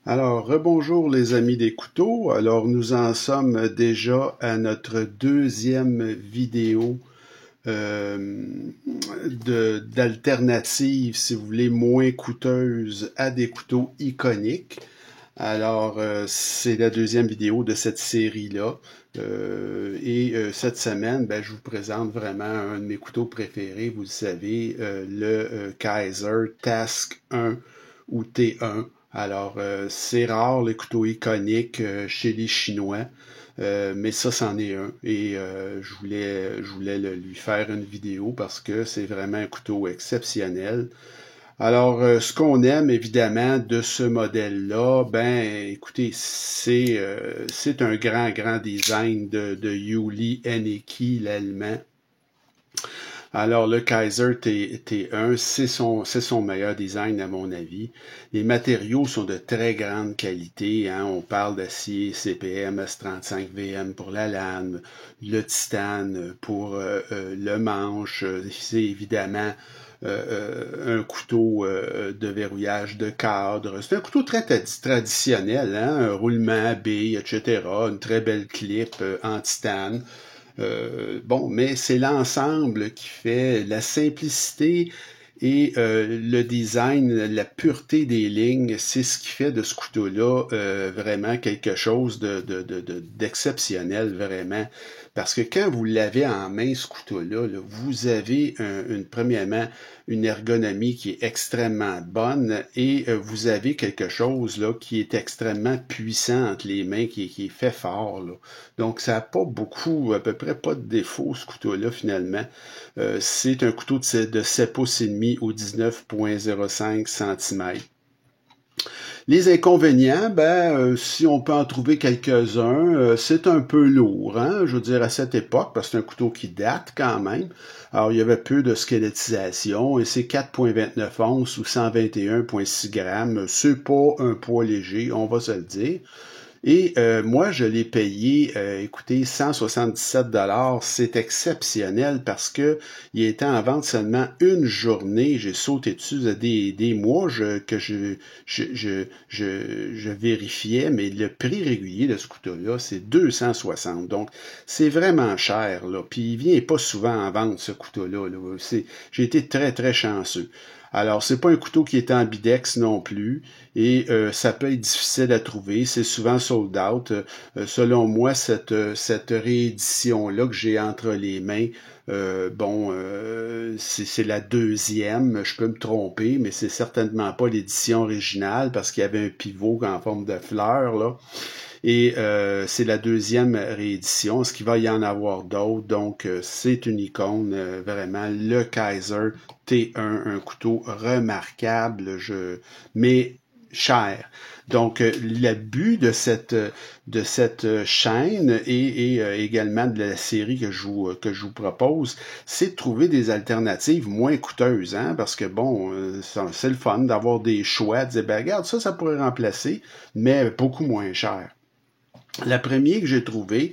Alors, rebonjour les amis des couteaux. Alors, nous en sommes déjà à notre deuxième vidéo euh, d'alternative, si vous voulez, moins coûteuse à des couteaux iconiques. Alors, c'est la deuxième vidéo de cette série-là. Cette semaine, ben, je vous présente vraiment un de mes couteaux préférés, vous le savez, le Kaiser Task 1 ou T1. Alors, c'est rare les couteaux iconiques chez les Chinois, mais ça, c'en est un. Je voulais lui faire une vidéo parce que c'est vraiment un couteau exceptionnel. Alors, ce qu'on aime évidemment de ce modèle-là, ben, écoutez, c'est un grand design de Yuli Hennecke, l'allemand. Alors, le Kaiser T1, c'est son meilleur design à mon avis. Les matériaux sont de très grande qualité, hein. On parle d'acier CPM S35 VM pour la lame, le titane pour le manche. C'est évidemment un couteau de verrouillage de cadre. C'est un couteau très traditionnel, hein? Un roulement à billes, etc. Une très belle clip en titane. Bon, mais c'est l'ensemble qui fait la simplicité et le design, la pureté des lignes, c'est ce qui fait de ce couteau-là vraiment quelque chose d'exceptionnel, vraiment. Parce que quand vous l'avez en main, ce couteau-là, là, vous avez premièrement une ergonomie qui est extrêmement bonne et vous avez quelque chose là qui est extrêmement puissant entre les mains, qui est fait fort, là. Donc, ça n'a pas beaucoup, à peu près pas de défaut, ce couteau-là, finalement. C'est un couteau de 7 pouces et demi au 19,05 cm. Les inconvénients, ben, si on peut en trouver quelques-uns, c'est un peu lourd, hein, je veux dire, à cette époque, parce que c'est un couteau qui date quand même. Alors, il y avait peu de squelettisation, et c'est 4,29 onces ou 121,6 grammes. C'est pas un poids léger, on va se le dire. Et moi, je l'ai payé, écoutez, 177 $. C'est exceptionnel parce que il était en vente seulement une journée. J'ai sauté dessus des mois que je vérifiais, mais le prix régulier de ce couteau-là, c'est 260. Donc, c'est vraiment cher, là. Puis, il vient pas souvent en vente, ce couteau-là, là. J'ai été très chanceux. Alors, c'est pas un couteau qui est ambidex non plus et ça peut être difficile à trouver. C'est souvent sold out. Selon moi, cette réédition-là que j'ai entre les mains, c'est la deuxième. Je peux me tromper, mais c'est certainement pas l'édition originale parce qu'il y avait un pivot en forme de fleur, là. Et c'est la deuxième réédition. Est-ce qu'il va y en avoir d'autres? Donc, c'est une icône, vraiment. Le Kaiser T1, un couteau remarquable, mais cher. Donc, le but de cette chaîne et également de la série que je vous propose, c'est de trouver des alternatives moins coûteuses, hein, parce que bon, c'est le fun d'avoir des choix, de dire, ben regarde, ça pourrait remplacer, mais beaucoup moins cher. La première que j'ai trouvée,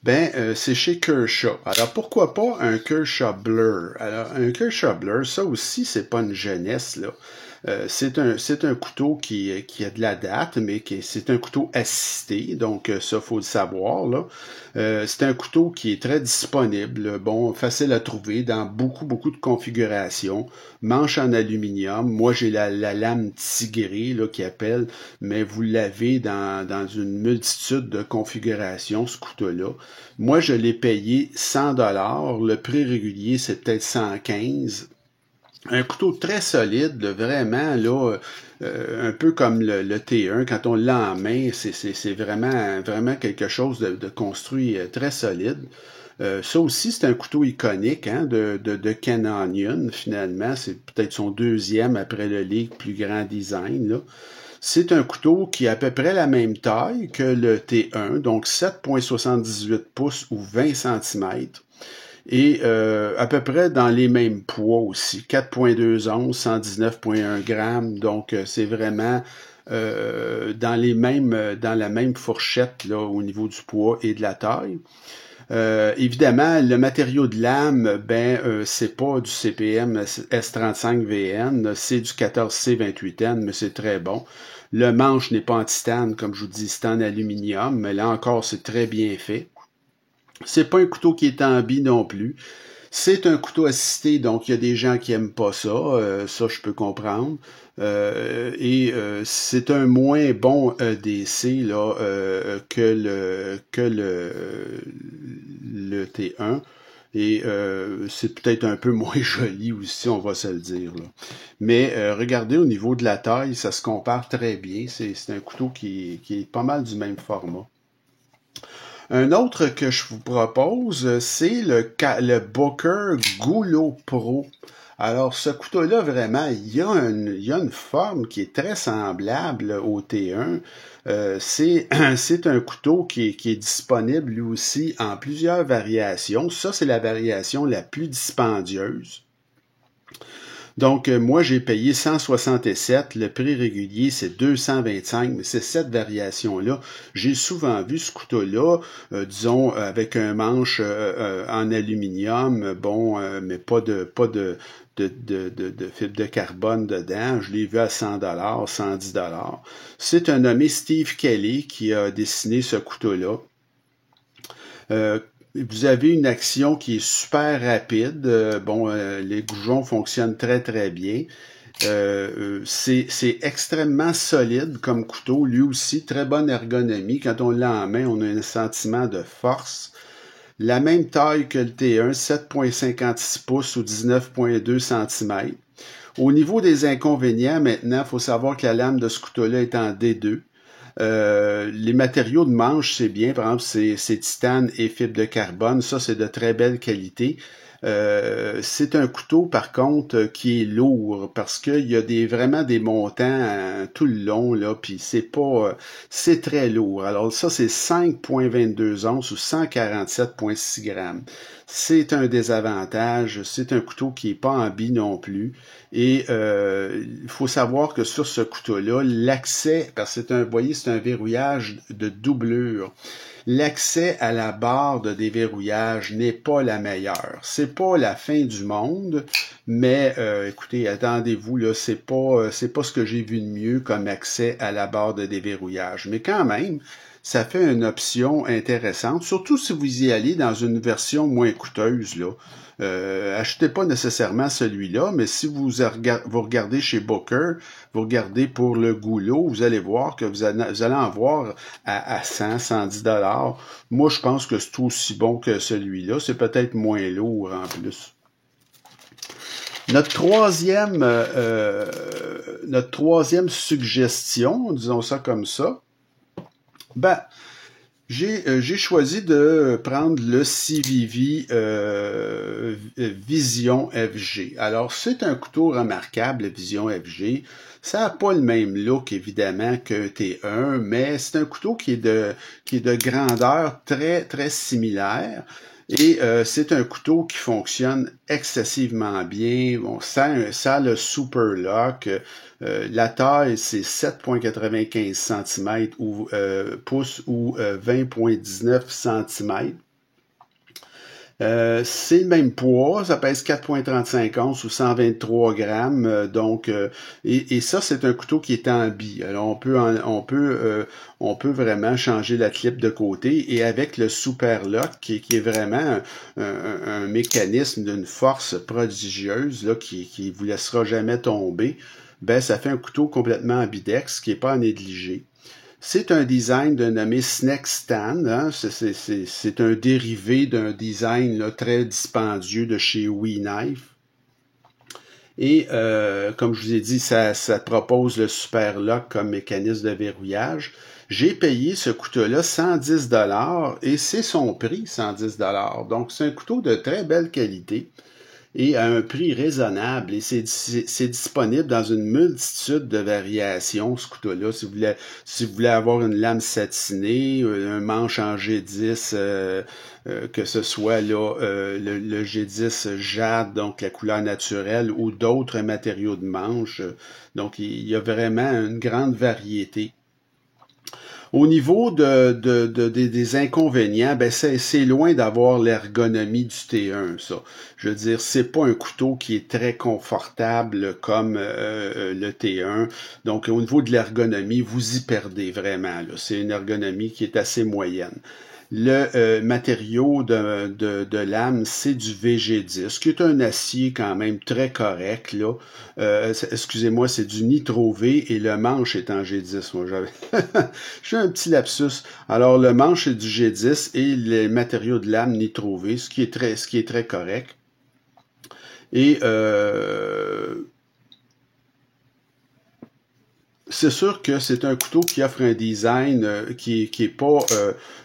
ben, c'est chez Kershaw. Alors, pourquoi pas un Kershaw Blur? Alors, un Kershaw Blur, ça aussi, c'est pas une jeunesse, là. C'est un couteau qui a de la date, mais c'est un couteau assisté, donc ça, faut le savoir, là. C'est un couteau qui est très disponible, bon, facile à trouver dans beaucoup de configurations. Manche en aluminium. Moi, j'ai la lame tigrée, là, qui appelle, mais vous l'avez dans une multitude de configurations, ce couteau-là. Moi, je l'ai payé 100 $. Le prix régulier, c'est peut-être 115. Un couteau très solide, là, vraiment, là, un peu comme le T1, quand on l'a en main, c'est vraiment quelque chose de construit très solide. Ça aussi, c'est un couteau iconique, hein, de Ken Onion, finalement. C'est peut-être son deuxième après le League plus grand design, là. C'est un couteau qui a à peu près la même taille que le T1, donc 7,78 pouces ou 20 centimètres. Et à peu près dans les mêmes poids aussi, 4,2 onces, 119,1 grammes. Donc, c'est vraiment dans la même fourchette là, au niveau du poids et de la taille. Évidemment, le matériau de lame, ben, c'est pas du CPM S35VN, c'est du 14C28N, mais c'est très bon. Le manche n'est pas en titane, comme je vous dis, c'est en aluminium, mais là encore, c'est très bien fait. C'est pas un couteau qui est en bi non plus. C'est un couteau assisté, donc il y a des gens qui aiment pas ça, ça je peux comprendre. C'est un moins bon EDC là, le T1. Et c'est peut-être un peu moins joli aussi, on va se le dire, là. Mais regardez au niveau de la taille, ça se compare très bien. C'est un couteau qui est pas mal du même format. Un autre que je vous propose, c'est le Booker Goulot Pro. Alors, ce couteau-là, vraiment, il y a une forme qui est très semblable au T1. C'est un couteau qui est disponible, lui aussi, en plusieurs variations. Ça, c'est la variation la plus dispendieuse. Donc, moi, j'ai payé 167. Le prix régulier, c'est 225. Mais c'est cette variation-là. J'ai souvent vu ce couteau-là, disons, avec un manche en aluminium, bon, mais pas de fibre de carbone dedans. Je l'ai vu à 100 110 $. C'est un nommé Steve Kelly qui a dessiné ce couteau-là. Vous avez une action qui est super rapide. Les goujons fonctionnent très très bien. C'est extrêmement solide comme couteau. Lui aussi, très bonne ergonomie. Quand on l'a en main, on a un sentiment de force. La même taille que le T1, 7,56 pouces ou 19,2 cm. Au niveau des inconvénients, maintenant, il faut savoir que la lame de ce couteau-là est en D2. Les matériaux de manche, c'est bien. Par exemple, c'est titane et fibre de carbone. Ça, c'est de très belle qualité. C'est un couteau, par contre, qui est lourd parce qu'il y a vraiment des montants tout le long, là, puis c'est très lourd. Alors ça, c'est 5,22 onces ou 147,6 grammes. C'est un désavantage. C'est un couteau qui est pas en bi non plus. Et il faut savoir que sur ce couteau-là, l'accès, parce que vous voyez, c'est un verrouillage de doublure. L'accès à la barre de déverrouillage n'est pas la meilleure. C'est pas la fin du monde, mais écoutez, attendez-vous, là, c'est pas ce que j'ai vu de mieux comme accès à la barre de déverrouillage. Mais quand même, ça fait une option intéressante, surtout si vous y allez dans une version moins coûteuse, là. Achetez pas nécessairement celui-là, mais si vous regardez chez Booker, vous regardez pour le goulot, vous allez voir que vous allez en voir à 100, 110 $. Moi, je pense que c'est aussi bon que celui-là. C'est peut-être moins lourd en plus. Notre troisième suggestion, disons ça comme ça, j'ai choisi de prendre le CVV Vision FG. Alors, c'est un couteau remarquable, le Vision FG. Ça n'a pas le même look, évidemment, qu'un T1, mais c'est un couteau qui est de grandeur très, très similaire. Et c'est un couteau qui fonctionne excessivement bien. Bon, ça a le Super Lock. La taille, c'est 7,95 cm ou pouces ou 20,19 cm. C'est le même poids, ça pèse 4,35 onces ou 123 grammes. Et ça, c'est un couteau qui est en bi. Alors, on peut vraiment changer la clip de côté. Et avec le Super Lock, qui est vraiment un mécanisme d'une force prodigieuse, là, qui vous laissera jamais tomber, ça fait un couteau complètement ambidex, qui n'est pas à négliger. C'est un design d'un nommé Snake Stand. Hein? C'est un dérivé d'un design là, très dispendieux de chez WeKnife. Et comme je vous ai dit, ça propose le Super Lock comme mécanisme de verrouillage. J'ai payé ce couteau-là 110 $ et c'est son prix, 110 $. Donc, c'est un couteau de très belle qualité et à un prix raisonnable. Et c'est disponible dans une multitude de variations, ce couteau-là. Si vous voulez avoir une lame satinée, un manche en G10, que ce soit là le G10 jade, donc la couleur naturelle, ou d'autres matériaux de manche. Donc, il y a vraiment une grande variété. Au niveau des inconvénients, ben c'est loin d'avoir l'ergonomie du T1, ça. Je veux dire, c'est pas un couteau qui est très confortable comme le T1. Donc, au niveau de l'ergonomie, vous y perdez vraiment, là. C'est une ergonomie qui est assez moyenne. Le matériau de lame, c'est du VG10, qui est un acier quand même très correct, là. Excusez-moi, c'est du Nitro V et le manche est en G10. Moi, j'avais j'ai un petit lapsus. Alors, le manche est du G10 et les matériaux de lame Nitro V, ce qui est très correct. Et c'est sûr que c'est un couteau qui offre un design qui est pas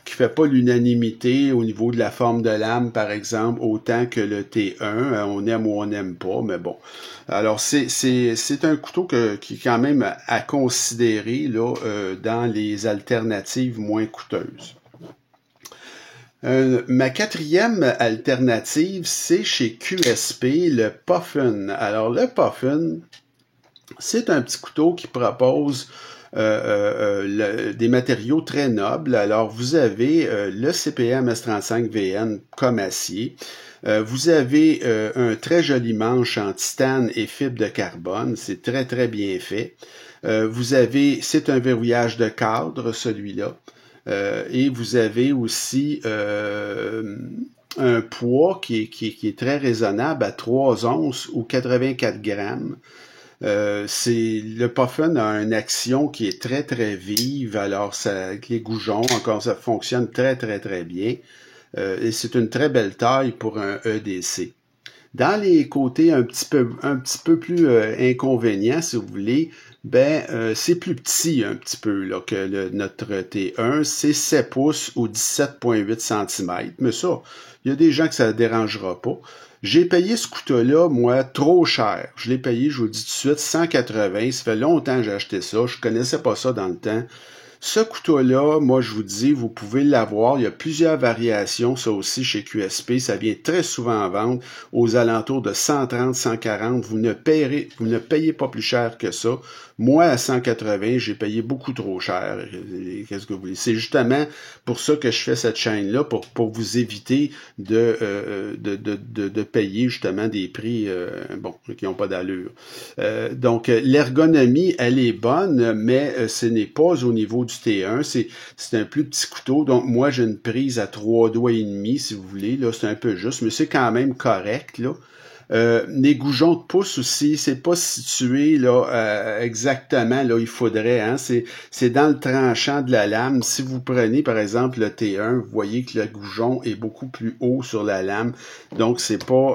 qui fait pas l'unanimité au niveau de la forme de lame, par exemple, autant que le T1. On aime ou on n'aime pas, mais bon. Alors c'est un couteau qui est quand même à considérer là dans les alternatives moins coûteuses. Ma quatrième alternative, c'est chez QSP, le Puffin. Alors le Puffin, c'est un petit couteau qui propose des matériaux très nobles. Alors, vous avez le CPM S35VN comme acier. Vous avez un très joli manche en titane et fibre de carbone. C'est très, très bien fait. C'est un verrouillage de cadre, celui-là. Et vous avez aussi un poids qui est très raisonnable à 3 onces ou 84 grammes. Le Puffin a une action qui est très très vive, alors ça, avec les goujons, encore ça fonctionne très très très bien. Et c'est une très belle taille pour un EDC. Dans les côtés un petit peu plus inconvénients, si vous voulez, c'est plus petit un petit peu là, que notre T1. C'est 7 pouces ou 17,8 cm. Mais ça, il y a des gens que ça ne dérangera pas. J'ai payé ce couteau-là, moi, trop cher. Je l'ai payé, je vous le dis tout de suite, 180. Ça fait longtemps que j'ai acheté ça. Je connaissais pas ça dans le temps. Ce couteau-là, moi, je vous dis, vous pouvez l'avoir. Il y a plusieurs variations, ça aussi, chez QSP. Ça vient très souvent en vente aux alentours de 130, 140. Vous ne payez pas plus cher que ça. Moi, à 180, j'ai payé beaucoup trop cher. Qu'est-ce que vous voulez? C'est justement pour ça que je fais cette chaîne-là, pour vous éviter de payer justement des prix qui n'ont pas d'allure. Donc, l'ergonomie, elle est bonne, mais ce n'est pas au niveau du T1. C'est un plus petit couteau. Donc, moi, j'ai une prise à 3 doigts et demi, si vous voulez. Là, c'est un peu juste, mais c'est quand même correct, là. Les goujons de pouce aussi, c'est pas situé là exactement là il faudrait, hein. C'est dans le tranchant de la lame. Si vous prenez par exemple le T1, vous voyez que le goujon est beaucoup plus haut sur la lame, donc c'est pas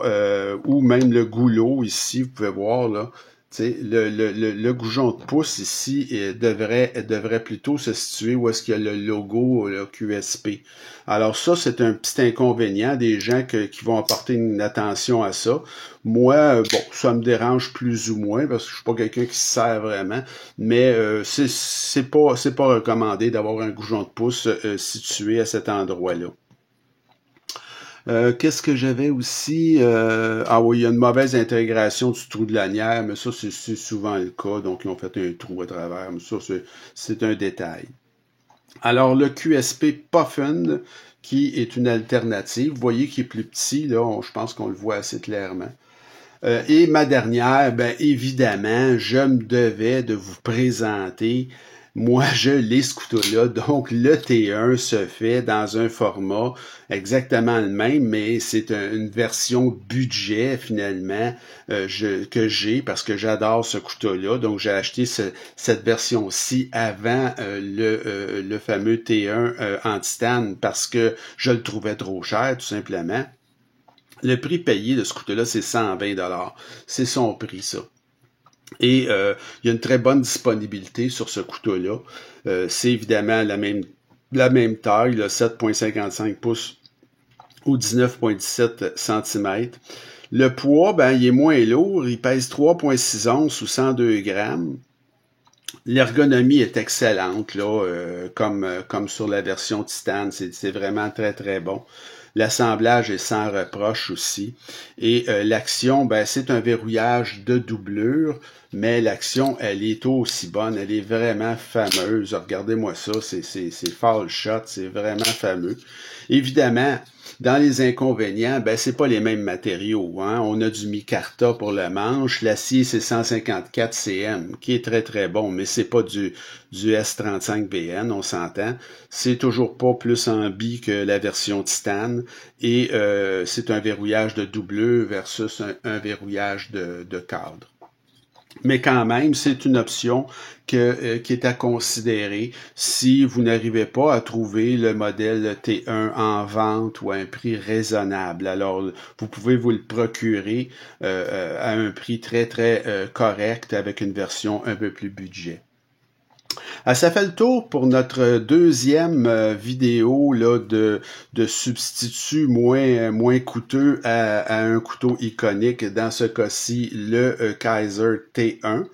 ou même le goulot ici, vous pouvez voir là. Le goujon de pouce ici devrait plutôt se situer où est-ce qu'il y a le logo le QSP. Alors ça, c'est un petit inconvénient des gens qui vont apporter une attention à ça. Moi, ça me dérange plus ou moins parce que je suis pas quelqu'un qui se sert vraiment, mais c'est pas recommandé d'avoir un goujon de pouce situé à cet endroit-là. Qu'est-ce que j'avais aussi? Ah oui, il y a une mauvaise intégration du trou de lanière, mais ça, c'est souvent le cas. Donc, ils ont fait un trou à travers, mais ça, c'est un détail. Alors, le QSP Puffin, qui est une alternative, vous voyez qu'il est plus petit, là, je pense qu'on le voit assez clairement. Et ma dernière, évidemment, je me devais de vous présenter. Moi, je l'ai ce couteau-là, donc le T1 se fait dans un format exactement le même, mais c'est une version budget finalement que j'ai parce que j'adore ce couteau-là. Donc j'ai acheté cette version-ci avant le fameux T1 en titane parce que je le trouvais trop cher, tout simplement. Le prix payé de ce couteau-là, c'est 120 $. C'est son prix, ça. Et il y a une très bonne disponibilité sur ce couteau-là. C'est évidemment la même taille, 7,55 pouces ou 19,17 cm. Le poids, il est moins lourd. Il pèse 3,6 onces ou 102 grammes. L'ergonomie est excellente, là, comme sur la version titane. C'est vraiment très, très bon. L'assemblage est sans reproche aussi. Et l'action, c'est un verrouillage de doublure. mais l'action, elle est aussi bonne, elle est vraiment fameuse. Regardez-moi ça, c'est Fall Shot, c'est vraiment fameux. Évidemment, dans les inconvénients, ben c'est pas les mêmes matériaux, hein. On a du micarta pour le manche, l'acier c'est 154 cm, qui est très très bon, mais c'est pas du S35BN, on s'entend. C'est toujours pas plus en bi que la version titane, et c'est un verrouillage de doubleux versus un verrouillage de cadre. Mais quand même, c'est une option qui est à considérer si vous n'arrivez pas à trouver le modèle T1 en vente ou à un prix raisonnable. Alors, vous pouvez vous le procurer à un prix très, très correct avec une version un peu plus budget. Ça fait le tour pour notre deuxième vidéo là, de substitut moins coûteux à un couteau iconique, dans ce cas-ci le Kaiser T1.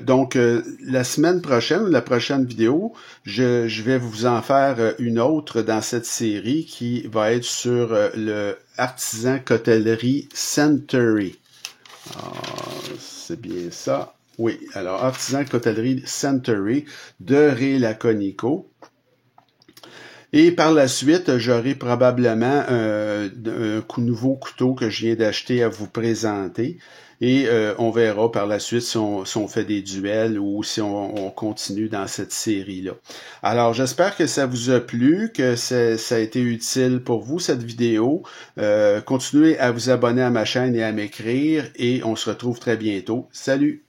Donc, la semaine prochaine, la prochaine vidéo, je vais vous en faire une autre dans cette série qui va être sur le Artisan Coutellerie Century. C'est bien ça. Oui, alors Artisan Coutellerie Century de Ray Laconico. Et par la suite, j'aurai probablement un nouveau couteau que je viens d'acheter à vous présenter. Et on verra par la suite si on fait des duels ou si on continue dans cette série-là. Alors, j'espère que ça vous a plu, que ça a été utile pour vous, cette vidéo. Continuez à vous abonner à ma chaîne et à m'écrire. Et on se retrouve très bientôt. Salut!